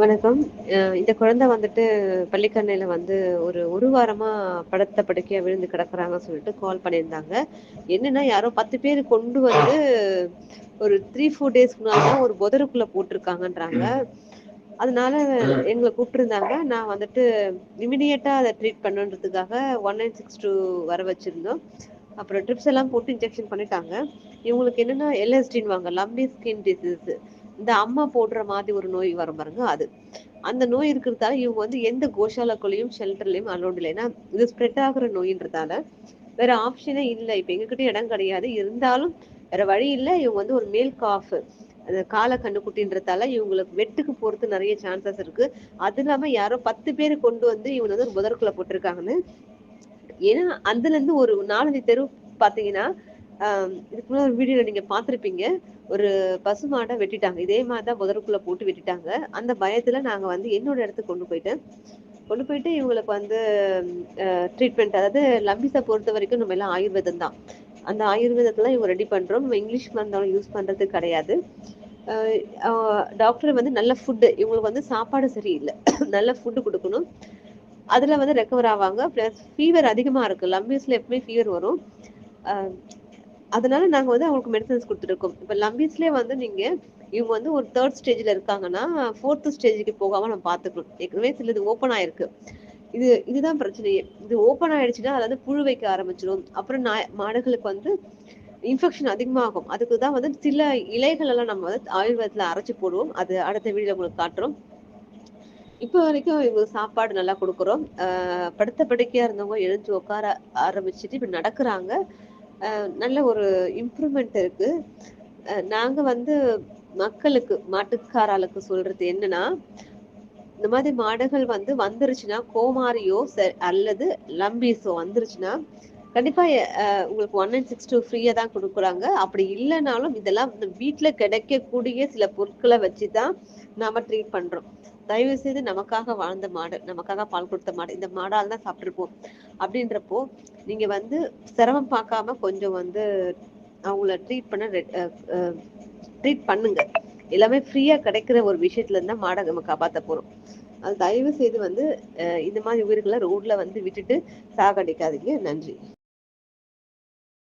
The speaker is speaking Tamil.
வணக்கம். இந்த குழந்தை வந்துட்டு பள்ளிக்கரணையில வந்து ஒரு வாரமா படுத்த படுக்கையா விழுந்து கிடக்குறாங்கன்னு சொல்லிட்டு கால் பண்ணியிருந்தாங்க. என்னன்னா, யாரோ 10 பேர் கொண்டு வந்து ஒரு 3, 4 டேஸ்க்கு முன்னால தான் ஒரு புதருக்குள்ள போட்டுருக்காங்கன்றாங்க. அதனால எங்கள கூப்ட்டுருந்தாங்க. நான் வந்துட்டு இமிடியேட்டா அத ட்ரீட் பண்ணணுன்றதுக்காக 1962 வர வச்சிருந்தோம். அப்புறம் ட்ரிப்ஸ் எல்லாம் போட்டு இன்ஜெக்ஷன் பண்ணிட்டாங்க. இவங்களுக்கு என்னன்னா எல்எஸ்டின்னுவாங்க. Lumpy skin disease. இந்த அம்மா போடுற மாதிரி ஒரு நோய் வரும் பாருங்க அது. அந்த நோய் இருக்கிறதால இவங்க வந்து எந்த கோஷாலாக்குள்ளயும், ஷெல்டர்லயும் அலோவ்ட் இல்ல. ஏன்னா, இது ஸ்ப்ரெட் ஆகுற நோயின்றதால, வேற ஆப்ஷனே இல்ல. இப்ப எங்ககிட்டயும் இடம் கிடையாது. இருந்தாலும் வேற வழி இல்ல. இவங்க வந்து ஒரு மேல் காஃப். அது கால கன்னுக்குட்டின்றதால இவங்களுக்கு வெட்டுக்கு போறதுக்கு நெறைய சான்சஸ் இருக்கு. அது இல்லாம யாரோ 10 பேரு கொண்டு வந்து இவன வந்து ஒரு புதருக்குள்ள போட்டுருக்காங்கன்னு. ஏன்னா, அதுலருந்து ஒரு 4, 5 தெரு பார்த்தீங்கன்னா, இதுக்கு முன்னாடி ஒரு வீடியோல நீங்க பார்த்திருப்பீங்க. ஒரு பசுமாட வெட்டிட்டாங்க. இதே மாரி தான் புதருக்குள்ள போட்டு வெட்டிட்டாங்க. அந்த பயத்துல நாங்க வந்து என்னோட இடத்துக்கு கொண்டு போயிட்டேன். கொண்டு போயிட்டு இவங்களுக்கு வந்து ட்ரீட்மெண்ட் அதாவது லம்பிஸ பொறுத்தவரைக்கும் நம்ம எல்லாம் ஆயுர்வேதம் தான். அந்த ஆயுர்வேதத்துல இவங்க ரெடி பண்றோம். நம்ம இங்கிலீஷ் மருந்தெல்லாம் யூஸ் பண்றது கிடையாது. அ அ டாக்டர் வந்து நல்ல ஃபுட் இவங்களுக்கு வந்து சாப்பாடு சரியில்ல. நல்ல ஃபுட் குடுக்கணும். அதுல வந்து ரெக்கவர் ஆவாங்க. பிளஸ் ஃபீவர் அதிகமா இருக்கு. லம்பீஸ்ல எப்பவுமே ஃபீவர் வரும். அ அதனால நாங்க வந்து அவங்களுக்கு மெடிசின்ஸ் குடுத்துட்டுருக்கோம். இப்ப லம்பீஸ்லயே வந்து நீங்க இவங்க வந்து ஒரு 3 ஸ்டேஜ்ல இருக்காங்கன்னா, 4த் ஸ்டேஜ்க்கு போகாம நம்ம பார்த்துக்கணும். ஏற்கனவே சிலது ஓப்பன் ஆயிருக்கு. இதுதான் பிரச்சனையே. இது ஓப்பன் ஆயிடுச்சுன்னா, அது வந்து புழு வைக்க ஆரம்பிச்சுரும். அப்புறம் மாடுகளுக்கு வந்து இன்ஃபெக்ஷன் அதிகமாகும். அதுக்கு தான் வந்து சில இலைகள் எல்லாம் நம்ம வந்து ஆயுர்வேதத்துல அரைச்சு போடுவோம். அது அடுத்த வீடியோல உங்களுக்கு காட்டுறோம். இப்ப வரைக்கும் இவங்க சாப்பாடு நல்லா குடுக்குறோம். படுத்த படுக்கையா இருந்தவங்க எழுந்து உட்கார ஆரம்பிச்சுட்டு இப்ப நடக்குறாங்க. நல்ல ஒரு இம்ப்ரூவ்மெண்ட் இருக்கு. நாங்க வந்து மக்களுக்கு, மாட்டுக்காராளுக்கு சொல்றது என்னன்னா, இந்த மாதிரி மாடுகள் வந்து வந்துருச்சுன்னா, கோமாரியோ அல்லது லம்பீஸோ வந்துருச்சுன்னா, கண்டிப்பா உங்களுக்கு 1962 ஃப்ரீயா தான் குடுக்குறாங்க. அப்படி இல்லனாலும் இதெல்லாம் வந்து வீட்ல கிடைக்கக்கூடிய சில பொருட்கள வச்சு தான் நாம ட்ரீட் பண்றோம். தயவு செய்து நமக்காக வாழ்ந்த மாடு, நமக்காக பால் குடுத்த மாடு, இந்த மாடால தான் சாப்ட்டுருப்போம். அப்படின்றப்போ, நீங்க வந்து சிரமம் பார்க்காம கொஞ்சம் வந்து அவங்கள ட்ரீட் பண்ண ரெ அ அ ட்ரீட் பண்ணுங்க. எல்லாமே ஃப்ரீயா கிடைக்கிற ஒரு விஷயத்துல இருந்து தான் மாட நம்ம காப்பாத்த போறோம். அது தயவு செய்து வந்து இந்த மாரி உயிர்கள ரோட்ல வந்து விட்டுட்டு சாகடிக்காதீங்க. நன்றி.